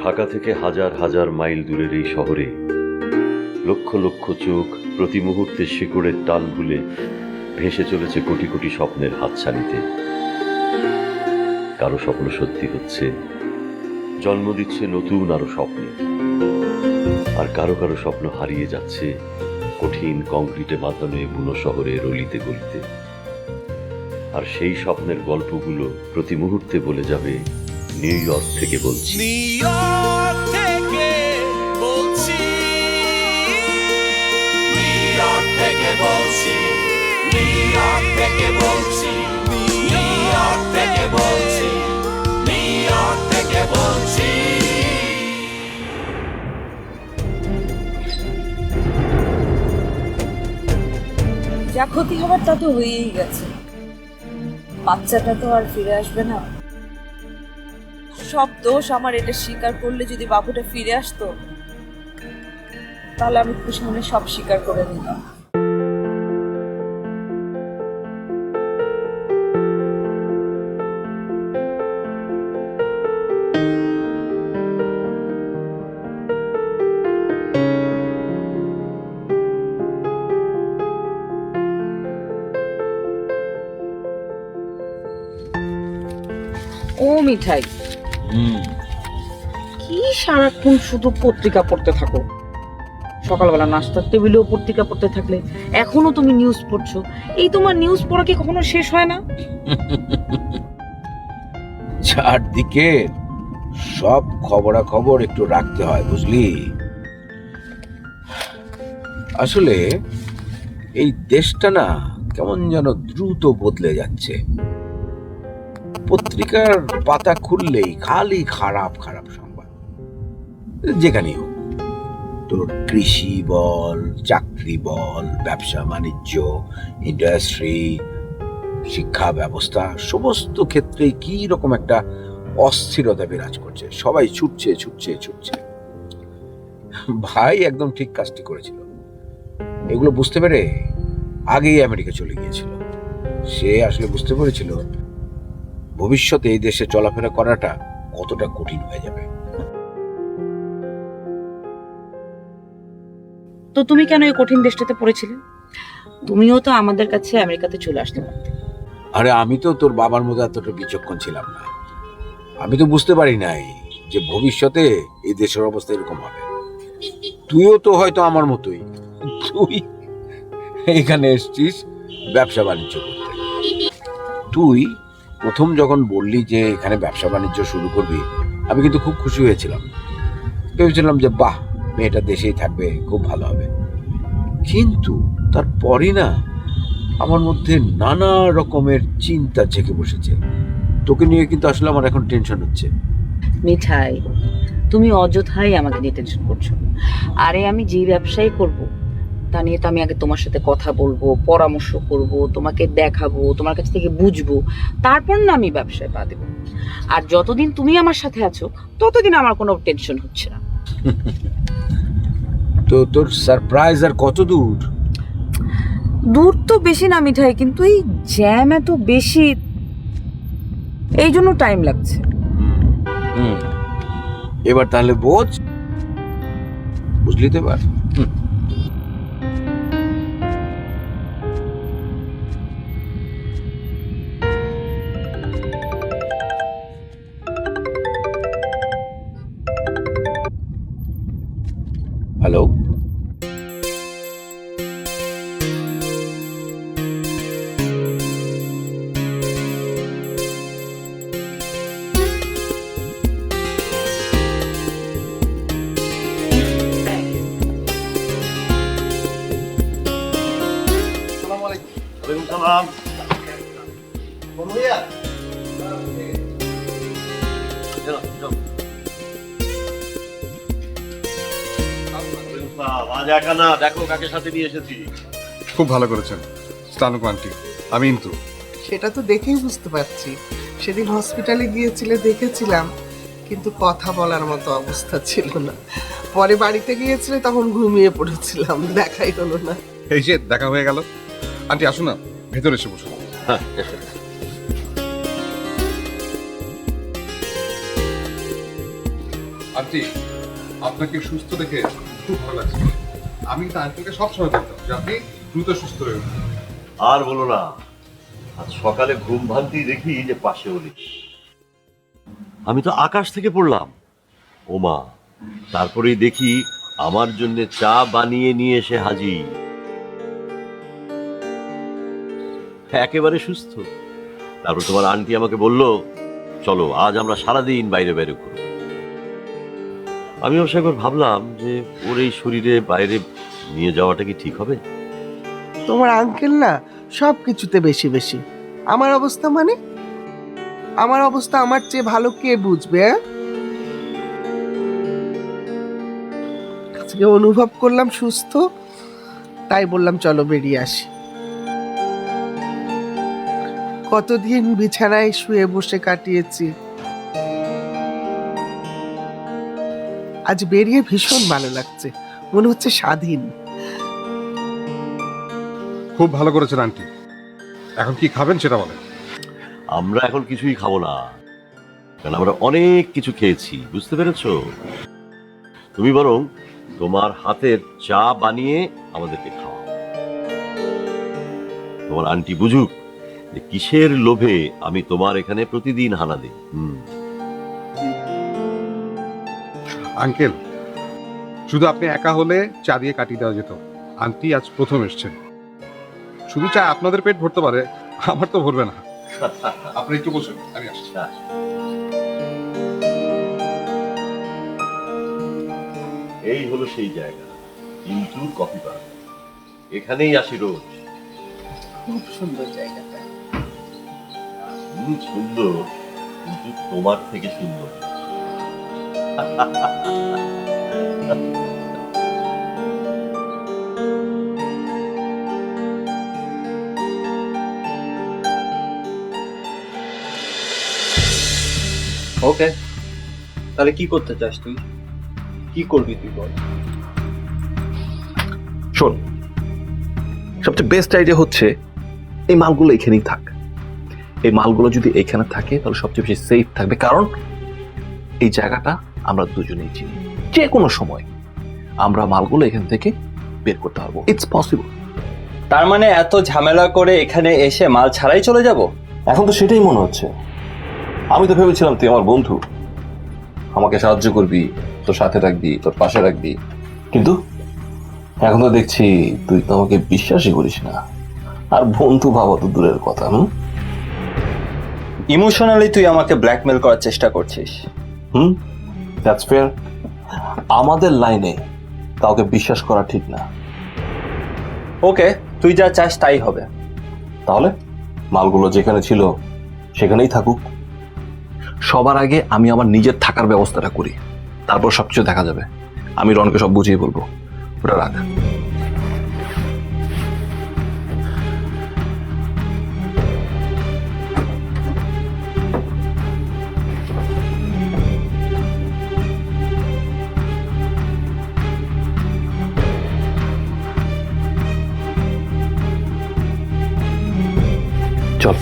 ঢাকা থেকে হাজার হাজার মাইল দূরের এই শহরে লক্ষ লক্ষ চোখ প্রতি মুহূর্তে শিকড়ের টান ভুলে ভেসে চলেছে কোটি কোটি স্বপ্নের হাতছানিতে। কারো স্বপ্ন সত্যি হচ্ছে, জন্ম দিচ্ছে নতুন আরো স্বপ্নে, আর কারো কারো স্বপ্ন হারিয়ে যাচ্ছে কঠিন কংক্রিটে বাঁধানো এই বুনো শহরের অলিতে গলিতে। আর সেই স্বপ্নের গল্পগুলো প্রতি মুহূর্তে বলে যাবে নিউ ইয়র্ক থেকে বলছি। যা ক্ষতি হবার তা তো হয়েই গেছে, বাচ্চাটা তো আর ফিরে আসবে না। সব দোষ আমার, এটা স্বীকার করলে যদি বাবুটা ফিরে আসতো তাহলে আমি খুশি মনে সব স্বীকার করে নিতাম। ও মিঠাই, কি সারাক্ষণ শুধু পত্রিকা পড়তে থাকো? সকালবেলা নাস্তার টেবিলেও পত্রিকা পড়তে থাকলে এখনো তুমি নিউজ পড়ছো। এই তোমার নিউজ পড়া কি কখনো শেষ হয় না? চারদিকে সব খবরাখবর একটু রাখতে হয়, বুঝলি? আসলে এই দেশটা না কেমন যেন দ্রুত বদলে যাচ্ছে। পত্রিকার পাতা খুললেই খালি খারাপ খারাপ সংবাদ। যেখানেই হোক, তোর কৃষি বল, চাকরি বল, ব্যবসা বাণিজ্য, ইন্ডাস্ট্রি, শিক্ষা ব্যবস্থা, সমস্ত ক্ষেত্রেই কি রকম একটা অস্থিরতা বিরাজ করছে। সবাই ছুটছে ছুটছে ছুটছে। ভাই একদম ঠিক কাজটি করেছিল। এগুলো বুঝতে পেরে আগেই আমেরিকা চলে গিয়েছিল। সে আসলে বুঝতে পেরেছিল ভবিষ্যতে এই দেশে চলাফেরা করাটা কতটা কঠিন হয়ে যাবে। তো তুমি কেন এই কঠিন দেশটাতে পড়েছিলে? তুমিও তো আমাদের কাছে আমেরিকাতে চলে আসতে পারতে। আরে আমি তো তোর বাবার মতো এতটা বিচক্ষণ ছিলাম না। আমি তো বুঝতে পারি নাই যে ভবিষ্যতে এই দেশের অবস্থা এরকম হবে। তুইও তো হয়তো আমার মতোই, তুই এখানে এসছিস ব্যবসা বাণিজ্য করতে। তুই প্রথম যখন বললি যে এখানে ব্যবসা বাণিজ্য শুরু করবি, আমি কিন্তু খুব খুশি হয়েছিলাম। ভেবেছিলাম যে বাহ, মেয়েটা দেশেই থাকবে, খুব ভালো হবে। কিন্তু তারপরই না আমার মধ্যে নানা রকমের চিন্তা জেগে বসেছে। তোকে নিয়ে কিন্তু আসলে আমার এখন টেনশন হচ্ছে। মিঠাই, তুমি অযথাই আমাকে নিয়ে টেনশন করছো। আরে আমি যে ব্যবসাই করব তা নিয়ে তো আমি আগে তোমার সাথে কথা বলবো, পরামর্শ করব, তোমাকে দেখাবো, তোমার কাছ থেকে বুঝবো, তারপর না আমি ব্যবসায় পা দেবো। আর যতদিন তুমি আমার সাথে আছো ততদিন আমার কোনো টেনশন হচ্ছে না। তো তোর সারপ্রাইজ আর কত দূর? দূর তো বেশি না মিঠাই, কিন্তু এই জ্যাম এত বেশি, এই জন্য টাইম লাগছে। এবার তাহলে বোঝ, বুঝলি তো এবার? হ্যালো, দেখো কাকে সাথে নিয়ে এসেছি। খুব ভালো করেছেন স্তানুক আন্টি। আমি ইন্তু। সেটা তো দেখেই বুঝতে পারছি। সেদিন হসপিটালে গিয়েছিলে দেখেছিলাম, কিন্তু কথা বলার মতো অবস্থা ছিল না। পরে বাড়িতে গিয়েছিলে তখন ঘুমিয়ে পড়েছিলাম, দেখাই হলো না। এই যে দেখা হয়ে গেল। আন্টি আসুন না, ভেতরে এসে বসুন। হ্যাঁ এসো। আন্টি আন্টি, আপনাকে সুস্থ দেখে খুব ভালো লাগছে। আমি তো আন্টিকে সবসময় বলতাম যে আপনি দ্রুত সুস্থ হয়ে উঠুন। আর বলো না, আজ সকালে ঘুম ভাঙতেই দেখি যে পাশে ওলি। আমি তো আকাশ থেকে পড়লাম, ওমা! তারপরেই দেখি আমার জন্য চা বানিয়ে নিয়ে এসে হাজির, একেবারে সুস্থ। তারপর তোমার আন্টি আমাকে বলল, চলো আজ আমরা সারাদিন বাইরে বাইরে ঘুরবো। আমি অবশ্য একবার ভাবলাম যে ওর এই শরীরে বাইরে নিয়ে যাওয়াটা কি ঠিক হবে? তোমার আঙ্কেল না সব কিছুতে বেশি বেশি। আমার অবস্থা মানে, আমার অবস্থা আমার চেয়ে ভালো কে বুঝবে? আজকে অনুভব করলাম সুস্থ, তাই বললাম চলো বেরিয়ে আসি। কতদিন বিছানায় শুয়ে বসে কাটিয়েছি, আজ বেরিয়ে ভীষণ ভালো লাগছে, মনে হচ্ছে স্বাধীন। খুব ভালো করেছেন আন্টি। এখন কি খাবেন সেটা বলেন। আমরা এখন কিছুই খাবো না, কারণ আমরা অনেক কিছু খেয়েছি, বুঝতে পেরেছো? তুমি বরং তোমার হাতের চা বানিয়ে আমাদেরকে খাও। তোমার আন্টি বুঝুক যে কিসের লোভে আমি তোমার এখানে প্রতিদিন হানা দিই। আঙ্কেল, শুধু আপনি একা হলে চা দিয়ে কাটিয়ে দেওয়া যেত। আন্টি আজ প্রথম এসছেন, শুধু চা আপনাদের পেট ভরতে পারে, আমার তো ভরবে না। আপনি একটু বসুন, আমি আসছি। এই হলো সেই জায়গা, কিন্তু কফি বার। এখানেই আসি রোজ। খুব সুন্দর জায়গাটা। সুন্দর, কিন্তু তোমার থেকে সুন্দর। ওকে, তাহলে কি করতে চাস তুই? কি করবি তুই বল? শোন, সবচেয়ে বেস্ট আইডিয়া হচ্ছে এই মালগুলো এখানেই থাক। এই মালগুলো যদি এখানে থাকে তাহলে সবচেয়ে বেশি সেফ থাকবে, কারণ এই জায়গাটা আমরা দুজনেই চিনি। যে কোনো সময় আমরা মালগুলো এখান থেকে বের করতে পারবো। It's possible. তার মানে এত ঝামেলা করে এখানে এসে মাল ছাড়াই চলে যাব? এখন তো সেটাই মনে হচ্ছে। আমি তো ভেবেছিলাম তুই আমার বন্ধু, আমাকে সাহায্য করবি, তোর সাথে রাখবি, তোর পাশে রাখবি, কিন্তু এখন তো দেখছি তুই তো আমাকে বিশ্বাসই করিস না। আর বন্ধু ভাবা তো দূরের কথা। ইমোশনালি তুই আমাকে ব্ল্যাকমেল করার চেষ্টা করছিস। That's fair. আমাদের লাইনে কাউকে বিশ্বাস করা ঠিক না। ওকে, তুই যা চাস তাই হবে। তাহলে মালগুলো যেখানে ছিল সেখানেই থাকুক। সবার আগে আমি আমার নিজের থাকার ব্যবস্থাটা করি, তারপর সবকিছু দেখা যাবে। আমি রনকে সব বুঝিয়ে বলবো। ওটা রাখ। চল।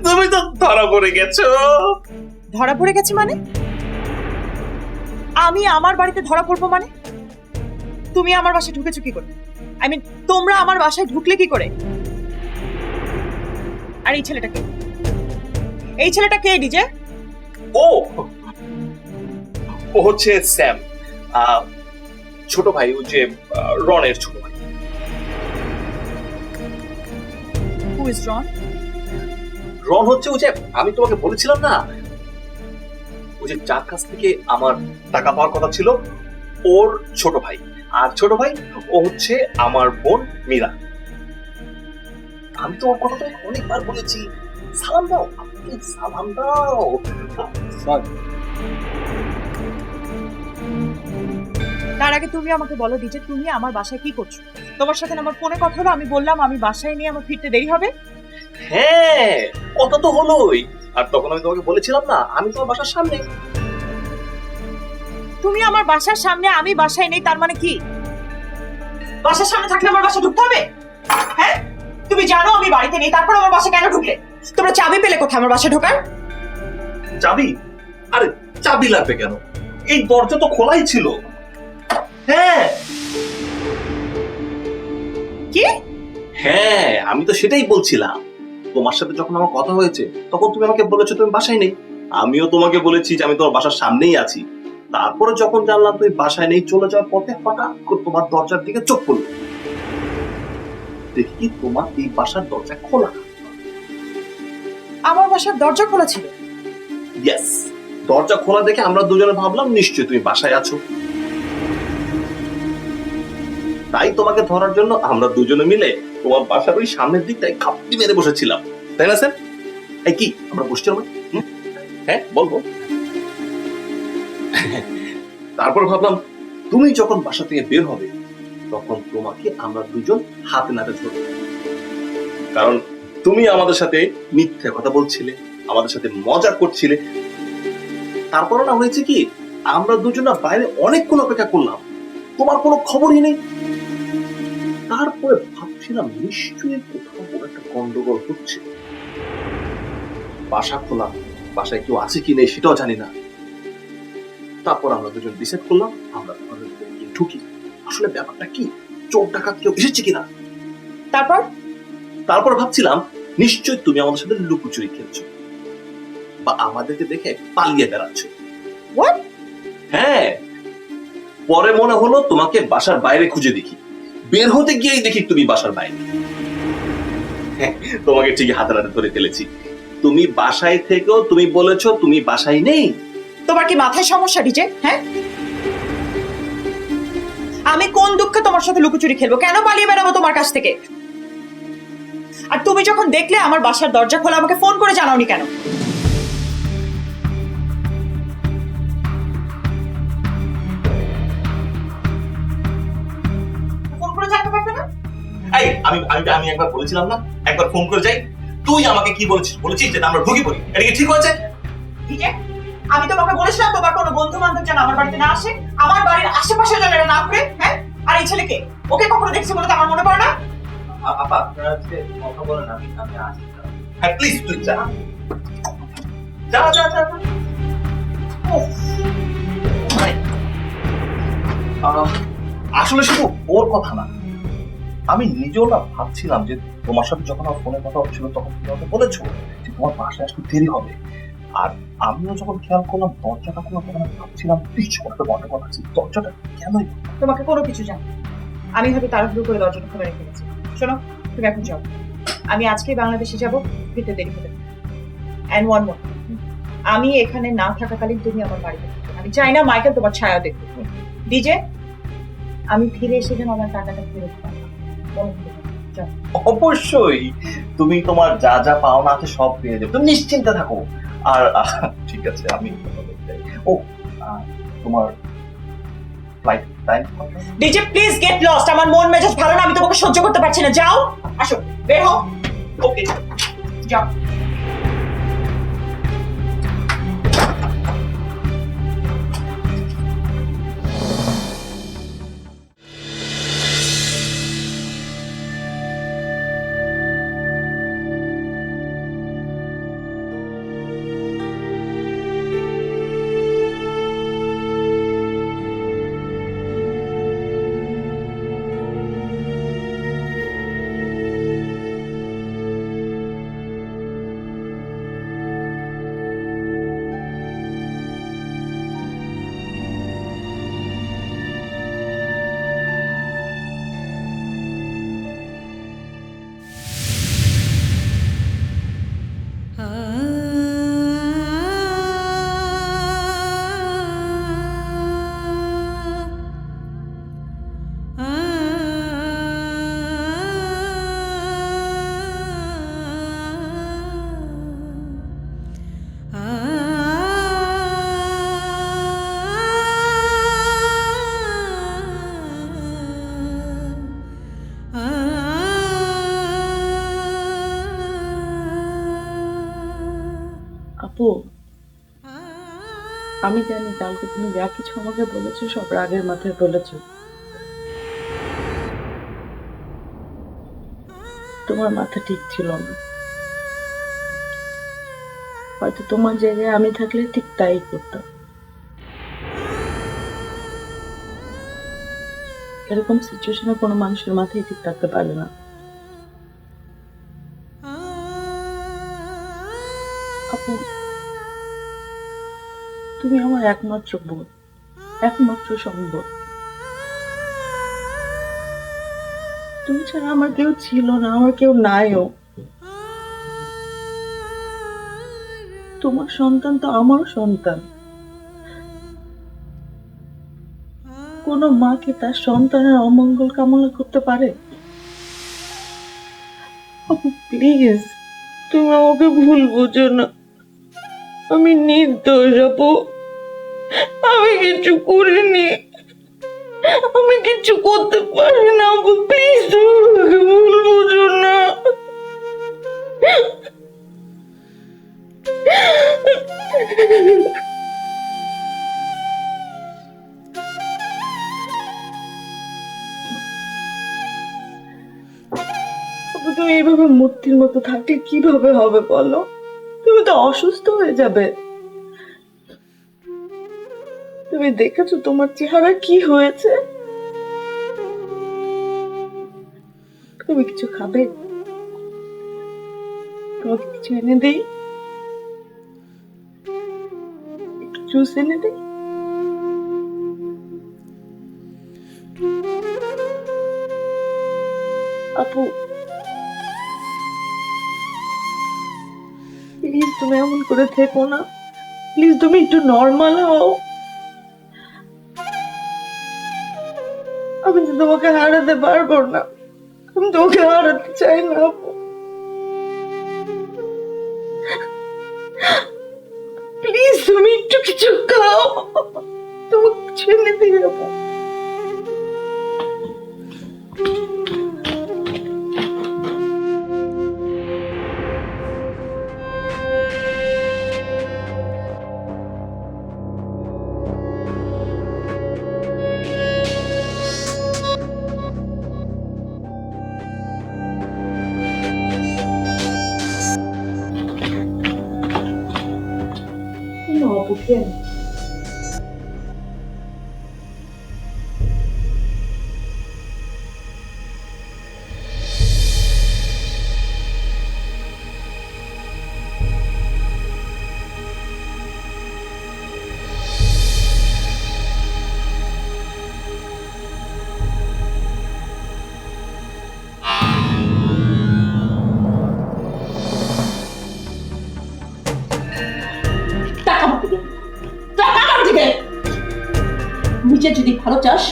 তুমি তো ধরা পড়ে গেছো। ধরা পড়ে গেছে মানে? আমি আমার বাড়িতে ধরা পড়বো মানে? তুমি আমার বাসায় ঢুকেছো কি করে? আই মিন, তোমরা আমার বাসায় ঢুকলে কি করে? আর এই ছেলেটা কে? এই ছেলেটা কে ডিজে? ও ও হচ্ছে স্যাম, ছোট ভাই, ও যে রনের ছোট ভাই। হু ইজ রন? রন হচ্ছে ও যে আমি তোমাকে বলেছিলাম না, ও যে যার কাছ থেকে আমার টাকা পাওয়ার কথা ছিল, ওর ছোট ভাই। আর ছোট ভাই ও হচ্ছে আমার বোন মীরা। আমি তো ওর কথা অনেকবার বলেছি, সালাম দাও, সালাম দাও। তার আগে তুমি আমাকে বলো ডিজে, তুমি আমার বাসায় কি করছো? তোমার সাথে আমার ফোনে কথা হলো, আমি বললাম আমি বাসায় নিয়ে আমার ফিরতে দেরি হবে। হ্যাঁ, কথা তো হলোই। আর তখন আমি তোমাকে বলেছিলাম না আমি তোমার বাসার সামনে। তুমি আমার বাসার সামনে, আমি বাসায় নেই, তার মানে কি? বাসার সামনে থাকলে আমার বাসা ঢুকতে হবে? হ্যাঁ, তুমি জানো আমি বাড়িতে নেই, তারপর আমার বাসা কেন ঢুকলে? তোমরা চাবি পেলে কোথায় আমার বাসা ঢোকার? চাবি? আরে চাবি লাগবে কেন? এই দরজা তো খোলাই ছিল। হ্যাঁ কি? হ্যাঁ, আমি তো সেটাই বলছিলাম। তোমার সাথে যখন আমার কথা হয়েছে তখন তুমি আমাকে বলেছো তুমি বাসায় নেই। আমিও তোমাকে বলেছি যে আমি তোমার বাসার সামনেই আছি। তারপরে যখন জানলাম তুমি বাসায় নেই, চলে যাওয়ার পথে হঠাৎ করে তোমার দরজার দিকে চোখ পড়লো। দেখি তোমার এই বাসার দরজা খোলা। আমার বাসার দরজা খোলা ছিল? ইয়েস, দরজা খোলা দেখে আমরা দুজনে ভাবলাম নিশ্চয়ই তুমি বাসায় আছো। তাই তোমাকে ধরার জন্য আমরা দুজনে মিলে তোমার বাসার ওই সামনের দিকটায় খাপটি মেরে বসেছিলাম, তাই না স্যার? এই কি আমরা বসছি আমরা? হ্যাঁ বলবো। তারপর ভাবলাম তুমি যখন বাসা থেকে বের হবে তখন তোমাকে আমরা দুজন হাতে নাতে ধরবো, কারণ তুমি আমাদের সাথে মিথ্যে কথা বলছিলে, আমাদের সাথে মজা করছিলে। তারপরে না হয়েছে কি, আমরা দুজন না বাইরে অনেকক্ষণ অপেক্ষা করলাম, তোমার কোনো খবরই নেই। তারপরে ভাবছিলাম নিশ্চয়ই কোথাও কোনো একটা গন্ডগোল হচ্ছে। বাসা খোলা, বাসায় কেউ আছে কি নেই সেটাও জানি না। তারপর আমরা দুজন ডিসাইড করলাম আমরা ঘরের ভিতরে গিয়ে ঢুকি, আসলে ব্যাপারটা কি, চোর ডাকাত কেউ এসেছে কিনা। তারপর ভাবছিলাম নিশ্চয়ই তুমি আমাদের সাথে লুকোচুরি খেলছো বা আমাদেরকে দেখে পালিয়ে বেড়াচ্ছ। What? হ্যাঁ, পরে মনে হলো তোমাকে বাসার বাইরে খুঁজে দেখি, বের হতে গিয়েই দেখি তুমি বাসার বাইরে। হ্যাঁ, তোমাকে ঠিকই হাতে নাতে ধরে ফেলেছি। তুমি বাসায় থেকেও তুমি বলেছো তুমি বাসায় নেই। তোমার কি মাথায় সমস্যা ডিজে? হ্যাঁ, আমি কোন দুঃখে তোমার সাথে লুকোচুরি খেলবো? কেন পালিয়ে বেড়াবো তোমার কাছ থেকে? আর তুমি যখন দেখলে আমার বাসার দরজা খোলা, আমাকে ফোন করে জানাওনি কেন? ফোন করে জানতে পারতে না? এই আমি আমি আমি একবার বলেছিলাম না একবার ফোন করে যাই। তুই আমাকে কি বলেছিস? বলেছিস যে আমরা ঢুকে পড়ি, এটা কি ঠিক হয়েছে? ডিজে, আমি তোমাকে বলেছিলাম তোমার কোনো বন্ধু বান্ধব যেন আমার বাড়িতে না আসে, আমার বাড়ির আশেপাশে যেন এরা না ঘুরে। হ্যাঁ, আর এই ছেলেকে ওকে কখনো দেখছি বলে তো আমার মনে পড়ে না। আপা আপনারা আজকে কথা বলেন, আমি আসি। হ্যাঁ প্লিজ তুই যা যা যা যা যা। উফ, মানে, আসলে শুধু ওর কথা না, আমি নিজেও না ভাবছিলাম যে তোমার সাথে যখন আমার ফোনে কথা হচ্ছিল তখন তুমি আমাকে বলেছো যে তোমার বাসায় আসতে দেরি হবে। আর আমিও যখন খেয়াল করলাম দরজাটা খোলা, তখন আমি ভাবছিলাম কিছু একটা গন্ডগোল আছে, দরজাটা কেনই। তোমাকে কোনো কিছু জানি, আমি হয়তো তাড়াহুড়ো করে দরজাটা খুলে রেখে গেছি। শোনো, তুমি এখন যাও, আমি আজকে বাংলাদেশে যাব, ফিরতে দেরি হবে। এন্ড ওয়ান মোর, আমি এখানে না থাকাকালীন তুমি আমার বাড়িতে থাকবে। আমি চাই না মাইকেল তোমার ছায়া দেখবে। ডিজে, আমি ফিরে এসে যেন আমার টাকাটা ফেরত পাই। যাও। অবশ্যই তুমি তোমার যা যা পাওনা আছে সব পেয়ে যাবে, তুমি নিশ্চিন্তে থাকো। আর ঠিক আছে, আমি ও তোমার ফ্লাইট টাইম কত? ডিজে প্লিজ গেট লস্ট, আমার মন মেজাজ ভালো না, আমি তোমাকে সহ্য করতে পারছি না। যাও, আসো, বের হও। ওকে, যাও। আপু, আমি জানি কালকে তুমি যা কিছু আমাকে বলেছো সব রাগের মাথায় বলেছো। তোমার মাথা ঠিক ছিল না। হয়তো তোমার জায়গায় আমি থাকলে ঠিক তাই করতাম। এরকম সিচুয়েশনে কোনো মানুষের মাথায় ঠিক থাকতে পারে না। আপু, তুমি আমার একমাত্র বোন, একমাত্র সম্বল। তুমি ছাড়া আমার কেউ ছিল না, আমার কেউ নাইও। তোমার সন্তান তো আমারও সন্তান। কোনো মা কি তার সন্তানের অমঙ্গল কামনা করতে পারে? আপু প্লিজ, তুমি আমাকে ভুল বুঝো না। আমি নির্দোষ আপু, আমি কিছু করিনি, আমি কিছু করতে পারি না আপু। প্লিজ তুমি আমাকে ভুল বুঝো না। আপু তুমি এইভাবে মূর্তির মতো থাকলে কিভাবে হবে বলো? তুমি তো অসুস্থ হয়ে যাবে। তুমি দেখেছো তোমার চেহারা কি হয়েছে? তুমি কিছু খাবে? তোমাকে কিছু এনে দিই? একটু জুস এনে দিই? আপু প্লিজ তুমি এমন করে থেকো না। প্লিজ তুমি একটু নর্মাল হও। আমি তো তোমাকে হারাতে পারবো না, আমি তোমাকে হারাতে চাই না আপু। প্লিজ তুমি একটু কিছু খাও, তোমাকে ছেড়ে দিয়ে যাবো। আপু কেন? নিজে যদি ভালো চাস।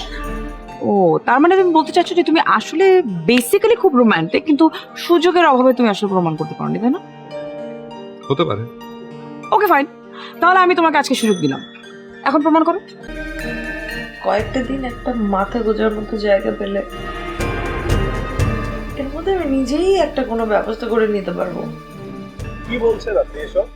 ও তার মানে তুমি বলতে চাচ্ছ যে তুমি আসলে বেসিক্যালি খুব রোমান্টিক, কিন্তু সুযোগের অভাবে তুমি আসলে প্রমাণ করতে পারোনি, তাই না? হতে পারে। ওকে ফাইন, তাহলে আমি তোমাকে আজকে সুযোগ দিলাম, এখন প্রমাণ করো। কয়েকটা দিন একটা মাথা গোজার মতো জায়গা পেলে এর মধ্যে আমি নিজেই একটা কোনো ব্যবস্থা করে নিতে পারবো। কি বলছেন আপনি এসব?